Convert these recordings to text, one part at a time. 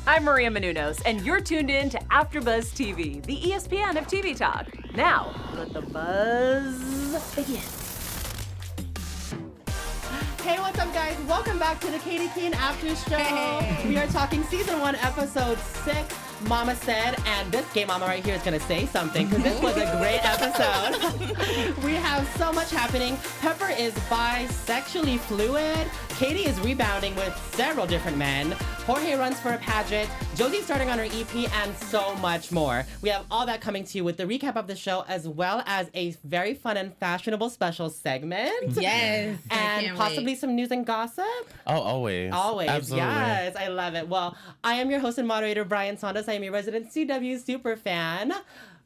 I'm Maria Menounos, and you're tuned in to AfterBuzz TV, the ESPN of TV talk. Now, let the buzz begin. Hey, what's up, guys? Welcome back to the Katy Keene After Show. Hey. We are talking Season 1, Episode 6, Mama Said, and this gay mama right here is going to say something because this was a great episode. We have so much happening. Pepper is bisexually fluid. Katy is rebounding with several different men. Jorge runs for a pageant. Josie's starting on her EP, and so much more. We have all that coming to you with the recap of the show, as well as a very fun and fashionable special segment. Yes. And possibly some news and gossip. Oh, always. Always. Absolutely. Yes, I love it. Well, I am your host and moderator, Bryant Santos. I am your resident CW super fan.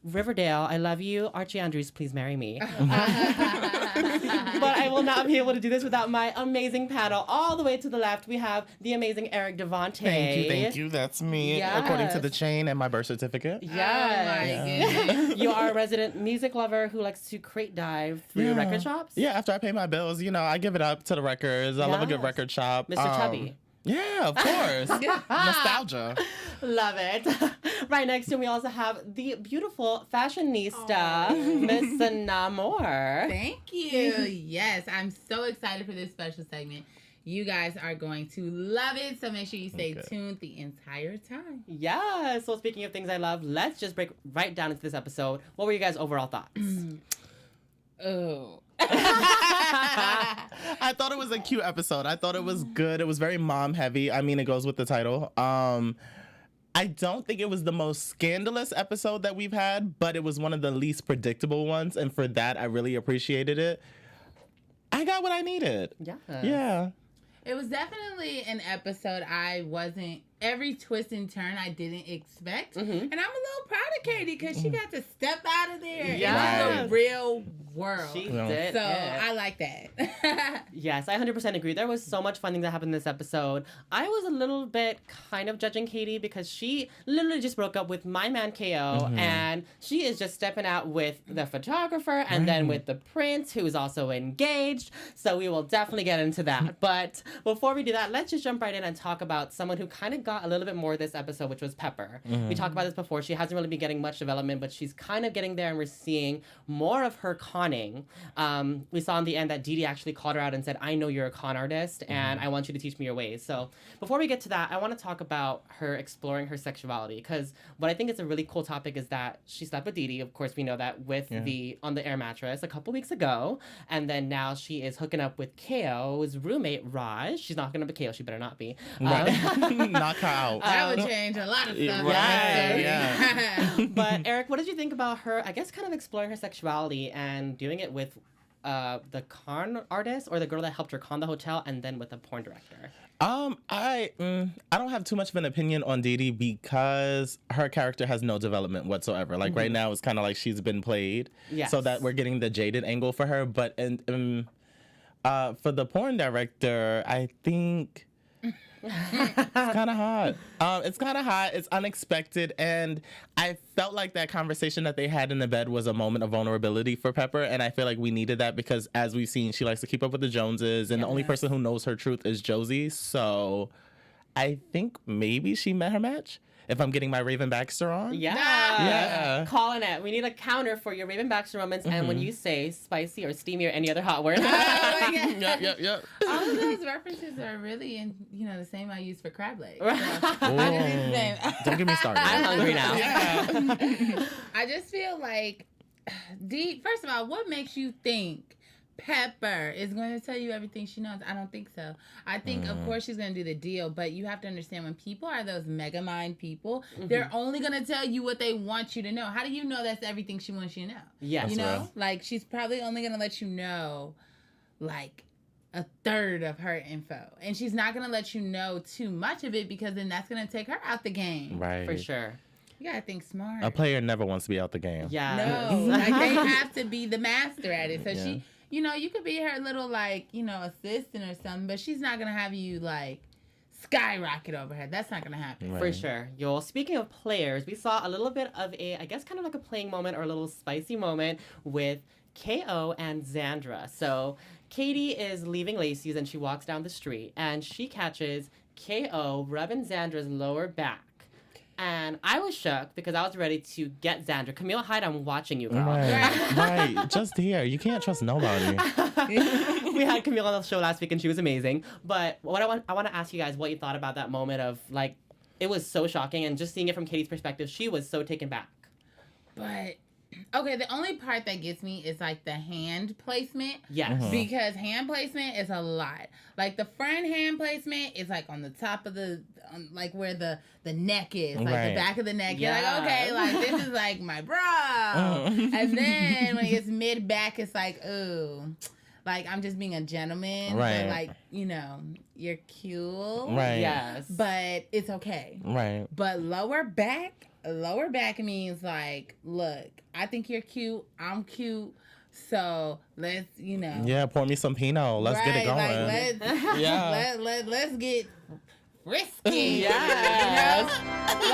Riverdale, I love you. Archie Andrews, please marry me. But I will not be able to do this without my amazing panel. All the way to the left, we have the amazing Eric Devontae. Thank you. That's me, Yes. according to the chain and my birth certificate. Yes. Oh my goodness. You are a resident music lover who likes to crate dive through record shops. Yeah, after I pay my bills, I give it up to the records. I love a good Yes. record shop. Mr. Chubby. Yeah, of course. Nostalgia. Love it. Right next to him, we also have the beautiful fashionista, Miss Namor. Thank you. Yes, I'm so excited for this special segment. You guys are going to love it, so make sure you stay tuned the entire time. Yeah. So speaking of things I love, let's just break right down into this episode. What were you guys' overall thoughts? Oh. I thought it was a cute episode. I thought it was good. It was very mom heavy. I mean, it goes with the title. I don't think it was the most scandalous episode that we've had, but it was one of the least predictable ones. And for that, I really appreciated it. I got what I needed. Yeah. Yeah. It was definitely an episode every twist and turn I didn't expect. And I'm a little proud of Katy because she got to step out of there into the real world. She did. So I like that. Yes, I 100% agree. There was so much fun thing that happened in this episode. I was a little bit kind of judging Katy because she literally just broke up with my man KO, and she is just stepping out with the photographer and then with the prince, who is also engaged. So we will definitely get into that. But before we do that, let's just jump right in and talk about someone who kind of got a little bit more this episode, which was Pepper. We talked about this before. She hasn't really been getting much development, but she's kind of getting there, and we're seeing more of her conning. We saw in the end that Didi actually called her out and said, I know you're a con artist, and I want you to teach me your ways. So before we get to that, I want to talk about her exploring her sexuality, because what I think is a really cool topic is that she slept with Didi. Of course, we know that with the on the air mattress a couple weeks ago, and then now she is hooking up with KO's roommate, Raj. She's not hooking up with KO. She better not be. Knock her out. That would change a lot of stuff. Yeah. But Eric, what did you think about her, I guess, kind of exploring her sexuality and doing it with the con artist or the girl that helped her con the hotel, and then with the porn director? I don't have too much of an opinion on Didi because her character has no development whatsoever. Like right now, it's kind of like she's been played, so that we're getting the jaded angle for her. But for the porn director, I think it's kind of hot. It's kind of hot. It's unexpected. And I felt like that conversation that they had in the bed was a moment of vulnerability for Pepper. And I feel like we needed that because, as we've seen, she likes to keep up with the Joneses. And the only person who knows her truth is Josie. So I think maybe she met her match. If I'm getting my Raven Baxter on. Yeah. Calling it. We need a counter for your Raven Baxter moments. And when you say spicy or steamy or any other hot word. Yep. All of those references are really the same I use for crab legs. So Don't get me started. I'm hungry now. I just feel like, first of all, what makes you think Pepper is going to tell you everything she knows? I don't think so. I think, of course, she's going to do the deal, but you have to understand when people are those mega mind people, they're only going to tell you what they want you to know. How do you know that's everything she wants you to know? Yes. You know? Like, she's probably only going to let you know, like, a third of her info. And she's not going to let you know too much of it because then that's going to take her out the game. Right. For sure. You got to think smart. A player never wants to be out the game. Yeah. No. Like, they have to be the master at it. So she... you could be her little, assistant or something, but she's not going to have you, skyrocket over her. That's not going to happen. For sure. Yo, speaking of players, we saw a little bit of I guess kind of like a playing moment or a little spicy moment with KO and Xandra. So Katy is leaving Lacy's and she walks down the street and she catches KO rubbing Xandra's lower back. And I was shook because I was ready to get Xandra. Camille Hyde, I'm watching you, girl. Right. Just here. You can't trust nobody. We had Camille on the show last week and she was amazing. But what I want to ask you guys what you thought about that moment of, like, it was so shocking, and just seeing it from Katie's perspective, she was so taken back. But okay, the only part that gets me is like the hand placement. Yes. Because hand placement is a lot. Like the front hand placement is like on the top of like where the neck is, like the back of the neck. You're like, okay, like this is like my bra. And then when it gets mid back, it's like, ooh, like I'm just being a gentleman. Right. But like, you know, you're cute. Right. Yes. But it's okay. Right. But lower back means like, look, I think you're cute. I'm cute. So let's, you know. Yeah, pour me some Pinot. Let's get it going. Like, let's get risky. Yes. You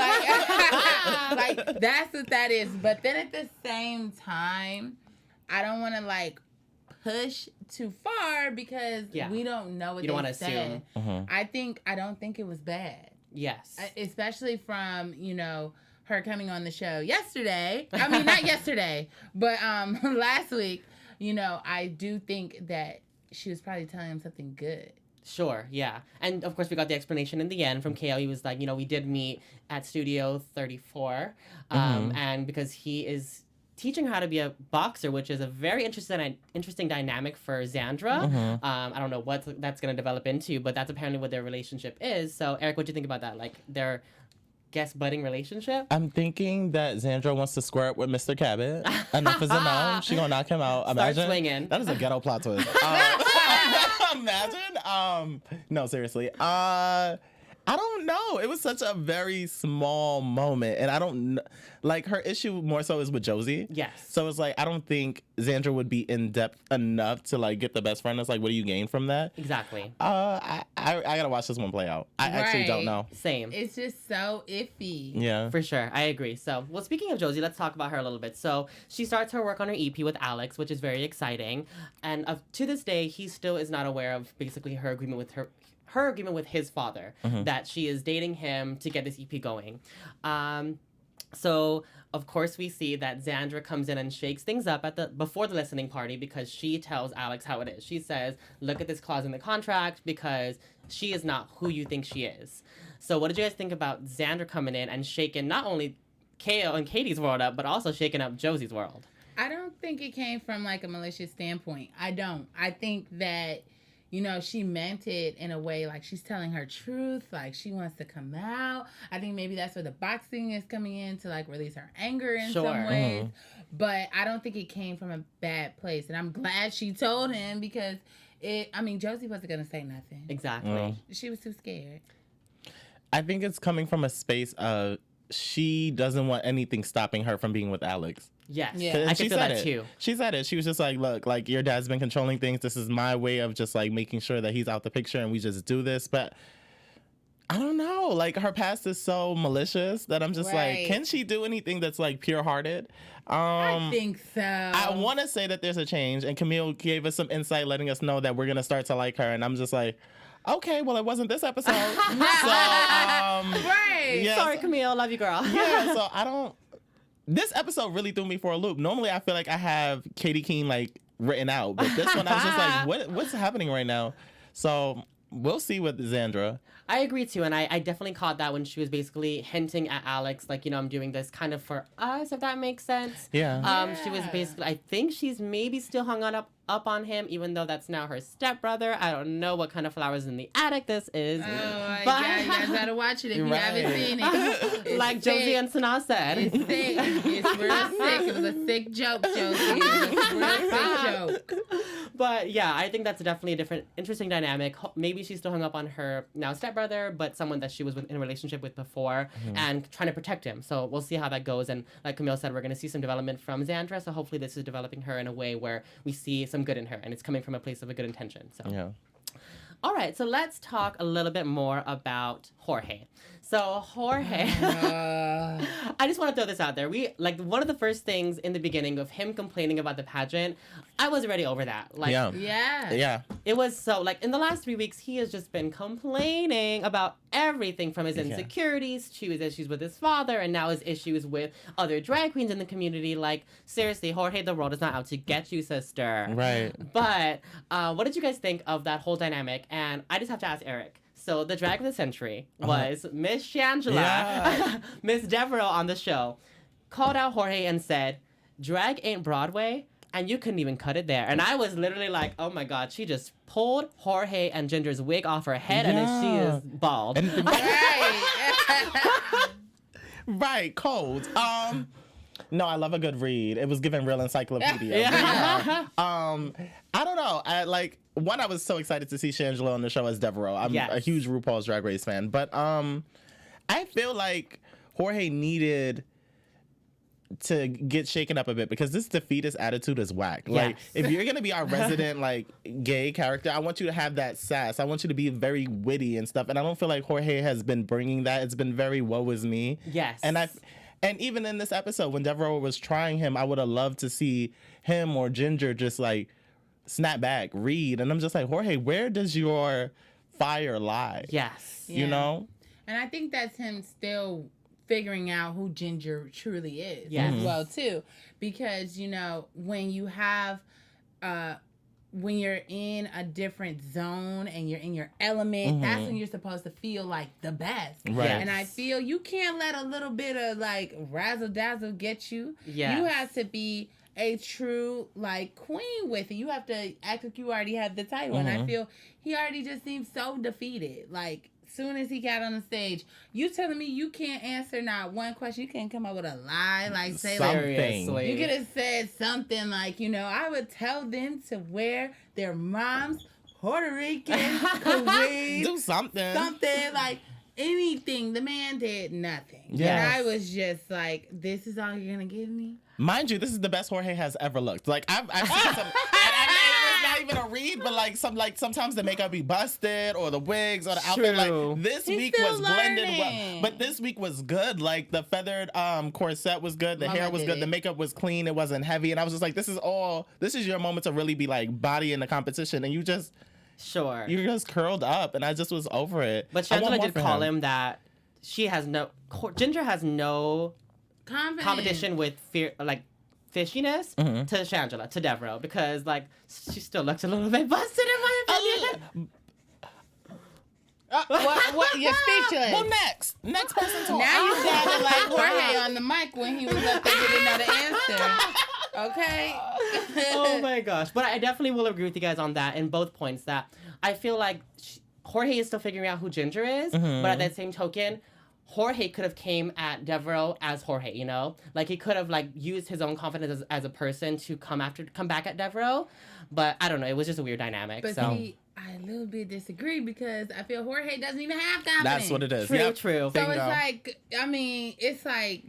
know? like that's what that is. But then at the same time, I don't want to like push too far because we don't know what you don't they want to said. assume. I don't think it was bad. Yes. Especially from, you know, her coming on the show yesterday. I mean, not yesterday, but last week, you know, I do think that she was probably telling him something good. Sure, yeah. And of course, we got the explanation in the end from KO. He was like, you know, we did meet at Studio 34. And because he is teaching her how to be a boxer, which is a very interesting dynamic for Xandra. I don't know what that's going to develop into, but that's apparently what their relationship is. So, Eric, what do you think about that? Like, their guest budding relationship? I'm thinking that Xandra wants to square up with Mr. Cabot. Enough is enough. She gonna knock him out. Imagine. Start swinging. That is a ghetto plot twist. Imagine. No, seriously. I don't know. It was such a very small moment. And I don't, like, her issue more so is with Josie. Yes. So it's like, I don't think Xandra would be in depth enough to, like, get the best friend. It's like, what do you gain from that? Exactly. I gotta watch this one play out. I actually don't know. Same. It's just so iffy. Yeah. For sure. I agree. So, well, speaking of Josie, let's talk about her a little bit. So, she starts her work on her EP with Alex, which is very exciting. And to this day, he still is not aware of basically her agreement with his father, that she is dating him to get this EP going. So, of course, we see that Xandra comes in and shakes things up before the listening party because she tells Alex how it is. She says, look at this clause in the contract because she is not who you think she is. So what did you guys think about Xandra coming in and shaking not only KO and Katie's world up, but also shaking up Josie's world? I don't think it came from like a malicious standpoint. I don't. I think that, you know, she meant it in a way like she's telling her truth, like she wants to come out. I think maybe that's where the boxing is coming in to like release her anger in some ways. But I don't think it came from a bad place. And I'm glad she told him because Josie wasn't going to say nothing. Exactly. She was too scared. I think it's coming from a space of she doesn't want anything stopping her from being with Alex. Yes, yeah. I can feel that too. She said it. She was just like, look, like, your dad's been controlling things. This is my way of just, like, making sure that he's out the picture and we just do this. But I don't know. Like, her past is so malicious that I'm just like, can she do anything that's, like, pure-hearted? I think so. I want to say that there's a change. And Camille gave us some insight letting us know that we're going to start to like her. And I'm just like, okay, well, it wasn't this episode. Right. Yeah, Sorry, Camille. Love you, girl. Yeah, so I don't... This episode really threw me for a loop. Normally, I feel like I have Katy Keene, like, written out. But this one, I was just like, what's happening right now? So we'll see with Xandra. I agree, too. And I definitely caught that when she was basically hinting at Alex, like, you know, I'm doing this kind of for us, if that makes sense. Yeah. She was basically, I think she's maybe still hung up on him, even though that's now her stepbrother. I don't know what kind of flowers in the attic this is. Oh, yeah, you guys gotta watch it if you haven't seen it. It's like sick. Josie and Santos said. It's sick. It's real sick. It was a sick joke, Josie. It was a real sick joke. But yeah, I think that's definitely a different, interesting dynamic. Maybe she's still hung up on her now stepbrother, but someone that she was in a relationship with before and trying to protect him. So we'll see how that goes. And like Camille said, we're going to see some development from Xandra. So hopefully this is developing her in a way where we see some good in her and it's coming from a place of a good intention. So yeah. All right, so let's talk a little bit more about Jorge. So Jorge, I just want to throw this out there. We like one of the first things in the beginning of him complaining about the pageant. I was already over that. Like, yeah. It was so like in the last 3 weeks, he has just been complaining about everything from his insecurities to his issues with his father, and now his issues with other drag queens in the community. Like seriously, Jorge, the world is not out to get you, sister. Right. But what did you guys think of that whole dynamic? And I just have to ask Eric. So the drag of the century was Miss Xandra, Miss Deveraux on the show, called out Jorge and said, "Drag ain't Broadway, and you couldn't even cut it there." And I was literally like, "Oh my God!" She just pulled Jorge and Ginger's wig off her head, and she is bald. Right, cold. No, I love a good read. It was given real encyclopedia. I don't know. I was so excited to see Shangela on the show as Deveraux. I'm a huge RuPaul's Drag Race fan. But I feel like Jorge needed to get shaken up a bit because this defeatist attitude is whack. Like, if you're going to be our resident, like, gay character, I want you to have that sass. I want you to be very witty and stuff. And I don't feel like Jorge has been bringing that. It's been very woe is me. Yes. And even in this episode, when Deveraux was trying him, I would have loved to see him or Ginger just, like, snap back, read. And I'm just like, Jorge, where does your fire lie? Yes. You know? And I think that's him still figuring out who Ginger truly is as well, too. Because, you know, when you have... when you're in a different zone and you're in your element, that's when you're supposed to feel like the best. Right. And I feel you can't let a little bit of like razzle dazzle get you. Yes. You have to be a true like queen with it. You have to act like you already have the title. And I feel he already just seems so defeated. Like soon as he got on the stage, you telling me you can't answer not one question, you can't come up with a lie, like say something. Like, you could have said something like, you know, I would tell them to wear their mom's Puerto Rican Kuwait, do something like anything. The man did nothing. Yes. And I was just like, this is all you're gonna give me? Mind you, this is the best Jorge has ever looked. Like I've seen some, and it's not even a read, but sometimes the makeup be busted or the wigs or the outfit. Like this week was blended well, but this week was good. Like the feathered corset was good, the hair was good, the makeup was clean, it wasn't heavy, and I was just like, this is your moment to really be like body in the competition, and you just you just curled up, and I just was over it. But Shangela did call him that Ginger has no competition with fear, like fishiness to Shangela, to Deveraux, because like she still looks a little bit busted in my opinion. What? You're speechless. Well, next person talk. Now you sounded like Jorge on the mic when he was up there didn't know the answer. Okay. Oh my gosh! But I definitely will agree with you guys on that in both points. That I feel like Jorge is still figuring out who Ginger is, but at that same token, Jorge could have came at Deveraux as Jorge, you know? Like, he could have, like, used his own confidence as a person to come back at Deveraux. But, I don't know. It was just a weird dynamic. But see, I a little bit disagree because I feel Jorge doesn't even have confidence. That's what it is. True. So it's like, I mean, it's like...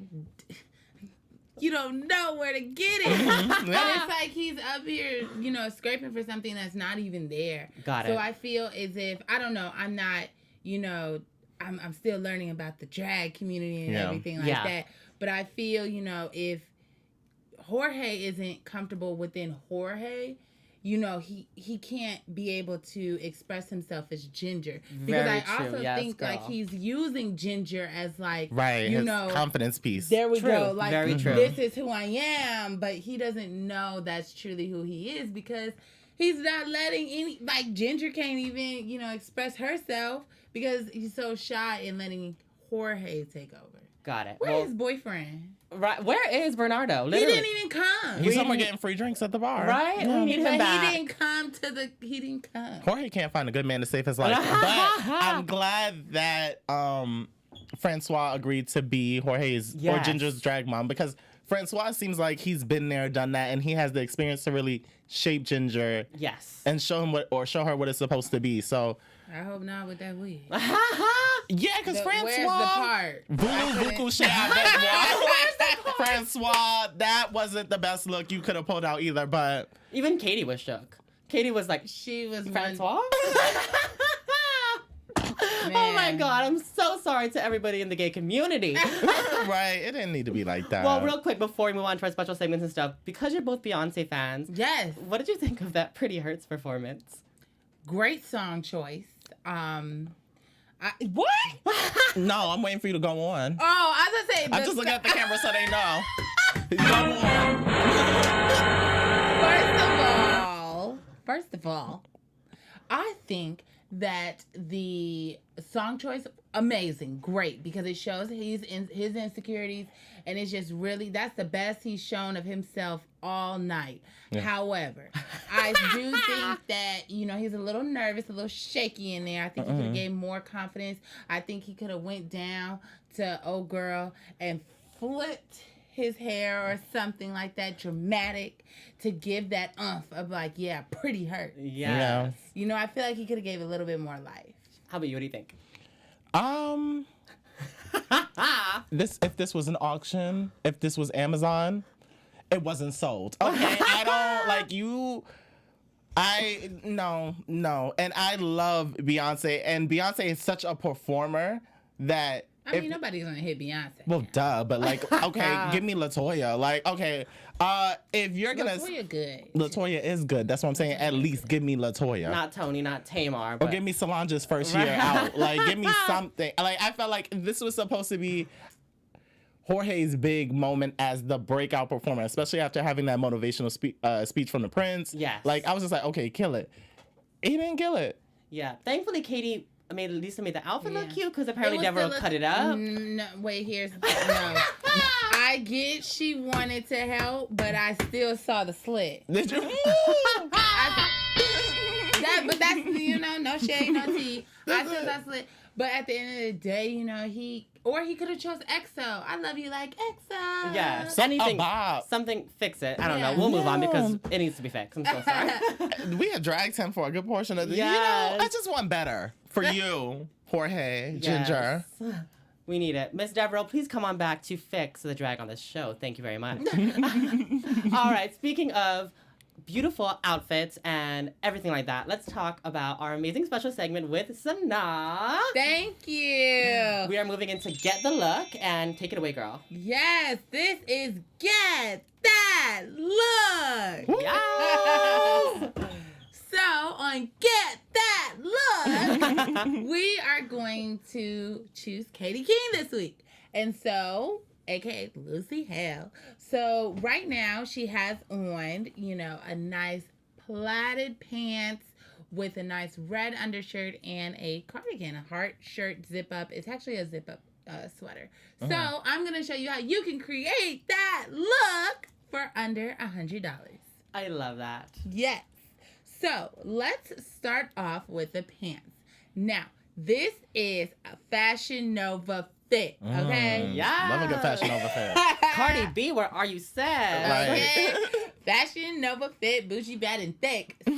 you don't know where to get it. And it's like he's up here, you know, scraping for something that's not even there. Got it. So I feel as if, I don't know, I'm not, you know... I'm still learning about the drag community and everything like that. But I feel, you know, if Jorge isn't comfortable within Jorge, you know, he can't be able to express himself as Ginger. Because Very I true. also Yes, think girl. like he's using Ginger as like, you his know, confidence piece. There we True. go. Like, Very true. this is who I am. But he doesn't know that's truly who he is because he's not letting any, like Ginger can't even, you know, express herself because he's so shy and letting Jorge take over. Got it. Where's his boyfriend? Right. Where is Bernardo? Literally. He didn't even come. He's somewhere getting free drinks at the bar. Right? Yeah. We need him back. He didn't come. Jorge can't find a good man to save his life. But I'm glad that Francois agreed to be Jorge's or Ginger's drag mom because Francois seems like he's been there, done that, and he has the experience to really shape Ginger. Yes. And show her what it's supposed to be. So I hope not with that wig. yeah, because Francois. Where's the part? Francois, that wasn't the best look you could have pulled out either, but. Even Katy was shook. Katy was like, she was Francois? Oh my God, I'm so sorry to everybody in the gay community. Right, it didn't need to be like that. Well, real quick before we move on to our special segments and stuff, because you're both Beyonce fans, Yes. what did you think of that Pretty Hurts performance? Great song choice. What? No, I'm waiting for you to go on. Oh, I was gonna say. I'm just looking at the camera so they know. Go on. First of all, I think that the song choice, amazing, great, because it shows his insecurities, and it's just really, that's the best he's shown of himself all night. Yeah. However, I do think that, he's a little nervous, a little shaky in there. I think he could have gave more confidence. I think he could have went down to old girl and flipped his hair or something like that, dramatic, to give that of like, yeah, pretty hurt. Yes. Yeah. I feel like he could have gave a little bit more life. How about you? What do you think? If this was an auction, if this was Amazon, it wasn't sold. Okay, I don't like you. No. And I love Beyonce, and Beyonce is such a performer that. I mean, nobody's gonna hit Beyonce. Well, duh, but like, okay, give me LaToya. Like, okay, if you're gonna... LaToya good. LaToya is good. That's what I'm saying. At least give me LaToya. Not Tony, not Tamar. But... Or give me Solange's first year out. Like, give me something. Like, I felt like this was supposed to be Jorge's big moment as the breakout performer, especially after having that motivational speech from the Prince. Yes. Like, I was just like, okay, kill it. He didn't kill it. Yeah. Thankfully, Katy... Lisa made the outfit look cute because apparently Deveraux cut it up. No, wait, I get she wanted to help, but I still saw the slit. Did you? But that's, no shade, no tea. I still saw slit. But at the end of the day, he could have chose EXO. I love you like EXO. Yeah. Something, fix it. I don't know. We'll move on because it needs to be fixed. I'm so sorry. We had dragged him for a good portion of the I just want better for you, Jorge, Ginger. We need it. Miss Deveraux, please come on back to fix the drag on this show. Thank you very much. All right. Speaking of beautiful outfits and everything like that, let's talk about our amazing special segment with Sana. Thank you. We are moving into Get the Look, and take it away, girl. Yes, this is Get That Look. Yes. So on Get That Look, we are going to choose Katy Keene this week. And so, aka Lucy Hale. So right now she has on, a nice plaited pants with a nice red undershirt and a cardigan, a heart shirt zip up. It's actually a zip up sweater. So I'm going to show you how you can create that look for under $100. I love that. Yes. So let's start off with the pants. Now, this is a Fashion Nova fit, okay? Yeah. Love a good Fashion Nova fit. Cardi B, where are you set? Okay. Fashion Nova fit, bougie, bad, and thick. So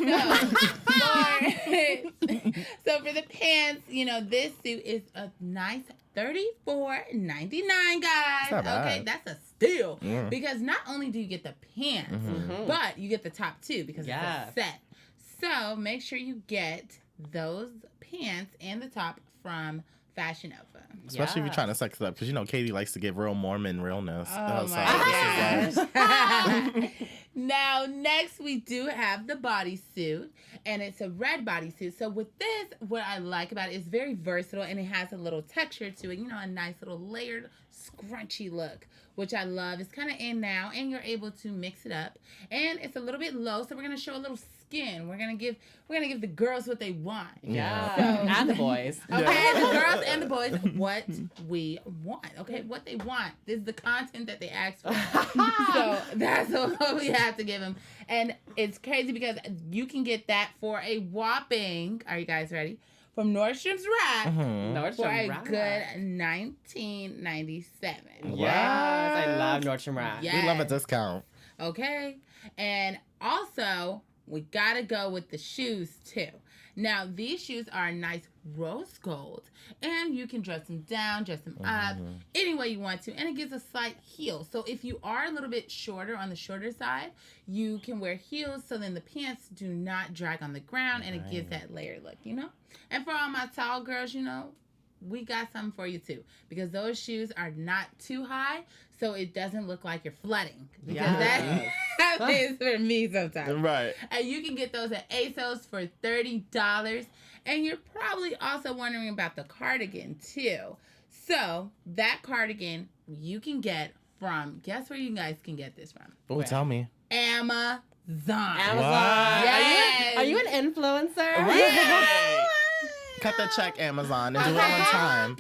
for the pants, this suit is a nice $34.99, guys. Okay, that's a steal. Because not only do you get the pants, but you get the top too because it's a set. So make sure you get those pants and the top from Fashion Nova. Especially if you're trying to sex it up, because Katy likes to give real Mormon realness. Oh my gosh. Now, next we do have the bodysuit, and it's a red bodysuit. So with this, what I like about it is very versatile, and it has a little texture to it, a nice little layered, scrunchy look, which I love. It's kind of in now, and you're able to mix it up. And it's a little bit low, so we're going to show a little skin. We're gonna give the girls what they want. Yeah. So, and the boys. Okay, the girls and the boys what we want. Okay, what they want. This is the content that they asked for. So that's what we have to give them. And it's crazy because you can get that for a whopping, are you guys ready? From Nordstrom's Rack for a good $19.97. Yes, I love Nordstrom Rack. Yes. We love a discount. Okay, and also we gotta go with the shoes too. Now these shoes are a nice rose gold, and you can dress them down, dress them up, any way you want to, and it gives a slight heel. So if you are a little bit shorter on the shorter side, you can wear heels, so then the pants do not drag on the ground, and it gives that layered look, And for all my tall girls, you know, we got something for you too, because those shoes are not too high, so it doesn't look like you're flooding. Because that happens for me sometimes. Right. And you can get those at ASOS for $30. And you're probably also wondering about the cardigan too. So that cardigan you can get from, guess where you guys can get this from? Oh, tell me. Amazon. Yes. Are you an influencer? Right. Cut the check, Amazon, and do it on time.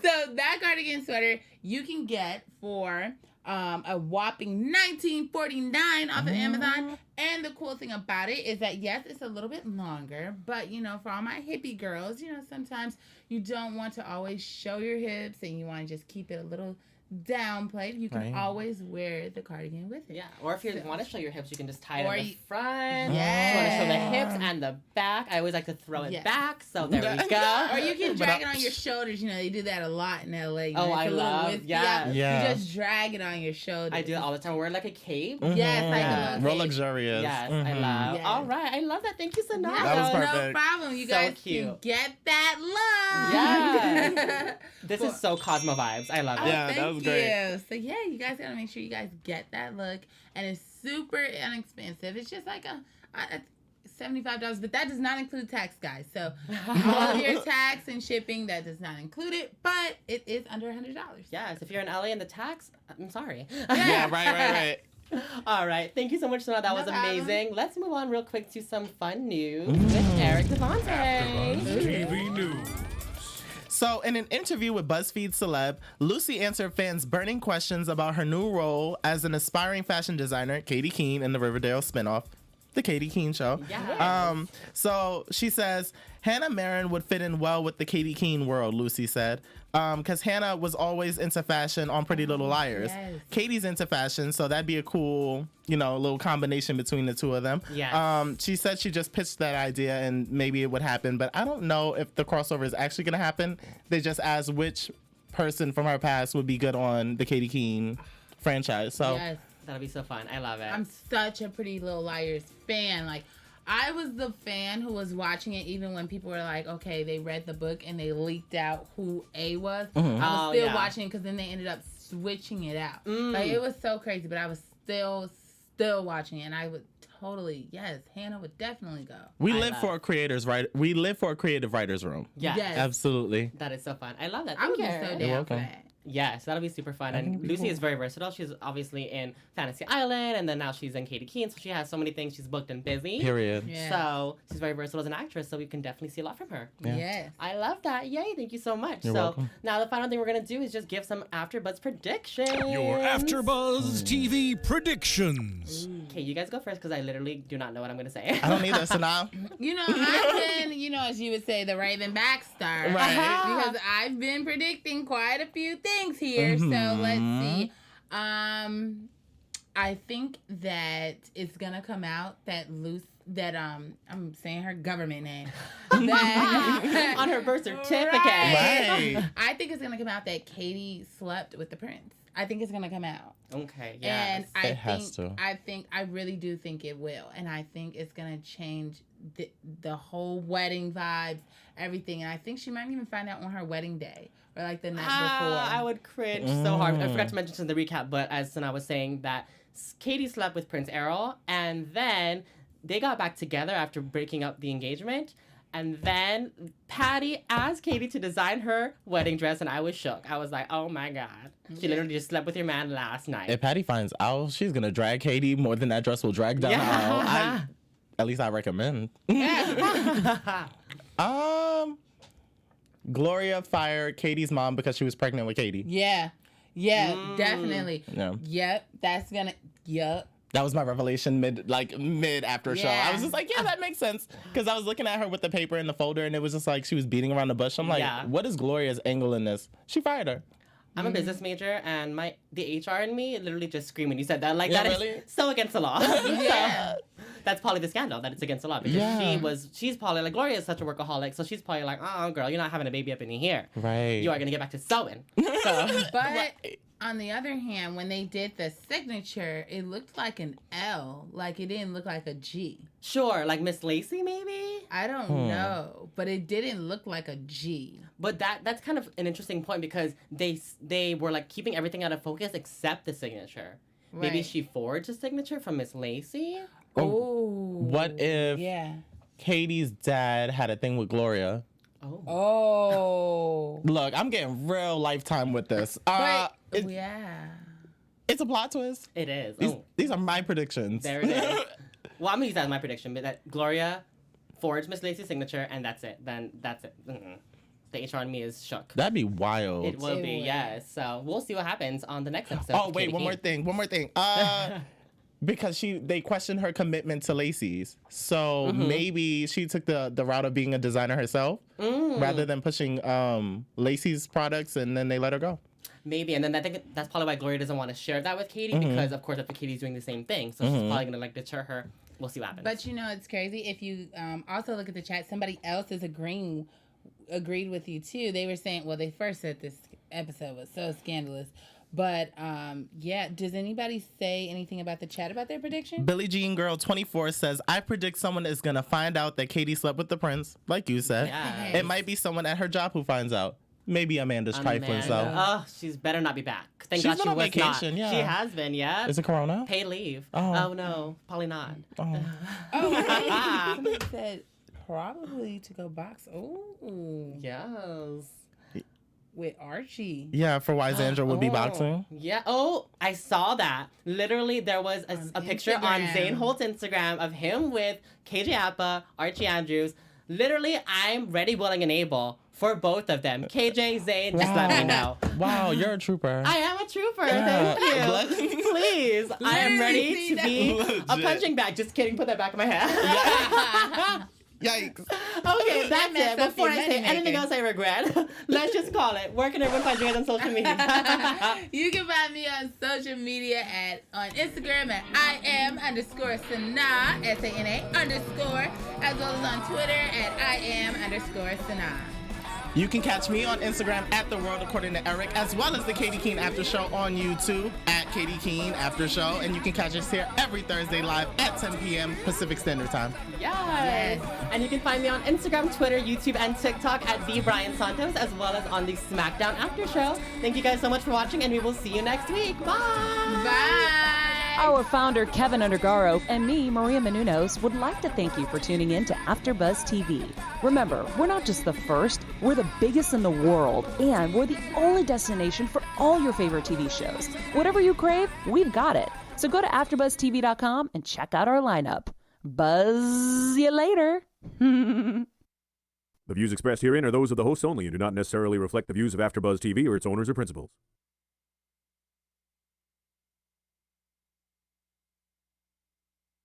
So that cardigan sweater you can get for a whopping $19.49 off of Amazon. And the cool thing about it is that, yes, it's a little bit longer, but, you know, for all my hippie girls, you know, sometimes you don't want to always show your hips and you want to just keep it a little downplayed. You can always wear the cardigan with it. Yeah, or if you want to show your hips, you can just tie it in the front. Yes. If you want to show the hips and the back, I always like to throw it back, so there we go. Or you can drag it on your shoulders. You know, they do that a lot in LA. You know, I love, You just drag it on your shoulders. I do it all the time. I wear like a cape. Yes, like a little real cape. luxurious. Yes, I love. Yes. All right, I love that. Thank you, Santos. That was perfect. No problem. You So guys cute. can get that look. Yeah. This is so Cosmo vibes. I love it. Yeah, that was great. You. So yeah, you guys gotta make sure you guys get that look, and it's super inexpensive. It's just like a $75, but that does not include tax, guys. So all of your tax and shipping, that does not include it, but it is under $100. Yes, if you're in LA and the tax, I'm sorry. Yeah, right. All right. Thank you so much, Sonata. That was problem. amazing. Let's move on real quick to some fun news with Eric Devante. AfterBuzz TV News. So, in an interview with BuzzFeed Celeb, Lucy answered fans' burning questions about her new role as an aspiring fashion designer, Katy Keene, in the Riverdale spinoff, The Katy Keene Show. Yes. So she says, Hannah Marin would fit in well with the Katy Keene world, Lucy said. Because Hannah was always into fashion on Pretty Little Liars. Yes. Katie's into fashion, so that'd be a cool, little combination between the two of them. Yes. She said she just pitched that idea and maybe it would happen, but I don't know if the crossover is actually going to happen. They just asked which person from her past would be good on the Katy Keene franchise. So Yes. That'll be so fun. I love it. I'm such a Pretty Little Liars fan. Like, I was the fan who was watching it even when people were like, okay, they read the book and they leaked out who A was. I was still watching it because then they ended up switching it out. Like, it was so crazy, but I was still watching it, and I would totally, yes, Hannah would definitely go. we live for a creative writers room. Yes. Absolutely. That is so fun. I love that. I would Thank be you. so You're down for welcome. that. Yes, that'll be super fun. And Lucy is very versatile. She's obviously in Fantasy Island, and then now she's in Katy Keene, so she has so many things. She's booked and busy. Period. Yeah. So she's very versatile as an actress, so we can definitely see a lot from her. Yeah. Yes. I love that. Yay, thank you so much. You're welcome. Now the final thing we're going to do is just give some AfterBuzz predictions. Your AfterBuzz TV predictions. Okay, you guys go first because I literally do not know what I'm going to say. I don't either, so now. I've been, as you would say, the Ravenback star. Right. Because I've been predicting quite a few things here. So let's see. I think that it's gonna come out that I'm saying her government name. That, On her birth certificate. Right. I think it's gonna come out that Katy slept with the prince. I think it's gonna come out. Okay, yes. And It has to. I really do think it will. And I think it's gonna change the whole wedding vibes, everything. And I think she might even find out on her wedding day or like the night before. I would cringe so hard. I forgot to mention in the recap, but as Sana was saying that Katy slept with Prince Errol, and then they got back together after breaking up the engagement. And then Patty asked Katy to design her wedding dress, and I was shook. I was like, oh my God. She literally just slept with your man last night. If Patty finds out, she's going to drag Katy more than that dress will drag down the aisle. At least I recommend. Gloria fired Katy's mom because she was pregnant with Katy. Yeah, definitely. Yeah. Yep, that's gonna. Yep. That was my revelation mid after show. I was just like, yeah, that makes sense. Because I was looking at her with the paper in the folder, and it was just like she was beating around the bush. I'm like, what is Gloria's angle in this? She fired her. I'm a business major, and the HR in me literally just screamed when you said that. Like, that really? is so against the law. Yeah. So, that's probably the scandal, that it's against the law. Because she's probably, like, Gloria is such a workaholic, so she's probably like, oh, girl, you're not having a baby up in here. Right. You are going to get back to sewing. So, But On the other hand, when they did the signature, it looked like an L. Like, it didn't look like a G. Sure, like Miss Lacy, maybe? I don't know, but it didn't look like a G. But that's kind of an interesting point because they were like keeping everything out of focus except the signature. Right. Maybe she forged a signature from Miss Lacy? Oh. What if Katie's dad had a thing with Gloria? Oh. Look, I'm getting real Lifetime with this. It's a plot twist. It is. These are my predictions. There it is. Well, I'm going to use that as my prediction, but that Gloria forged Miss Lacy's signature, and that's it. Then that's it. The HR on me is shook. That'd be wild. It will be, yes. So we'll see what happens on the next episode. Oh, wait, one more thing. Because they questioned her commitment to Lacy's. So maybe she took the route of being a designer herself rather than pushing Lacy's products, and then they let her go. Maybe, and then I think that's probably why Gloria doesn't want to share that with Katy because, of course, Katie's doing the same thing. So she's probably going to, like, deter her. We'll see what happens. But, you know, it's crazy. If you also look at the chat, somebody else is agreed with you, too. They were saying, well, they first said this episode was so scandalous. But, does anybody say anything about the chat about their prediction? Billie Jean Girl 24 says, I predict someone is going to find out that Katy slept with the prince, like you said. Yes. It might be someone at her job who finds out. Maybe Amanda's trifling, so. Oh, she's better not be back. Thank She's God she been on was vacation, not. yeah. She has been, yeah. Is it Corona? Paid leave. Oh. No, probably not. Oh. Somebody said probably to go box. Oh. Yes. With Archie. Yeah, for why Xandra would be boxing. Yeah. Oh, I saw that. Literally, there was a picture on Zane Holt's Instagram of him with KJ Appa, Archie Andrews. Literally, I'm ready, willing, and able for both of them. KJ, Zane, just let me know. Wow, you're a trooper. I am a trooper. Thank you. Please, I am ready to be a punching bag. Just kidding. Put that back in my head. Yikes. Okay, that's it. Before I say anything else I regret, let's just call it. Where can everyone find you guys on social media? You can find me on social media on Instagram at Iam_Sana, SANA_, as well as on Twitter at Iam_Sana. You can catch me on Instagram at The World According to Eric, as well as the Katy Keene After Show on YouTube at Katy Keene After Show. And you can catch us here every Thursday live at 10 p.m. Pacific Standard Time. Yes. And you can find me on Instagram, Twitter, YouTube, and TikTok at the Bryant Santos, as well as on the SmackDown After Show. Thank you guys so much for watching, and we will see you next week. Bye. Bye. Our founder, Kevin Undergaro, and me, Maria Menounos, would like to thank you for tuning in to AfterBuzz TV. Remember, we're not just the first, we're the biggest in the world, and we're the only destination for all your favorite TV shows. Whatever you crave, we've got it. So go to AfterBuzzTV.com and check out our lineup. Buzz you later. The views expressed herein are those of the hosts only and do not necessarily reflect the views of AfterBuzz TV or its owners or principals.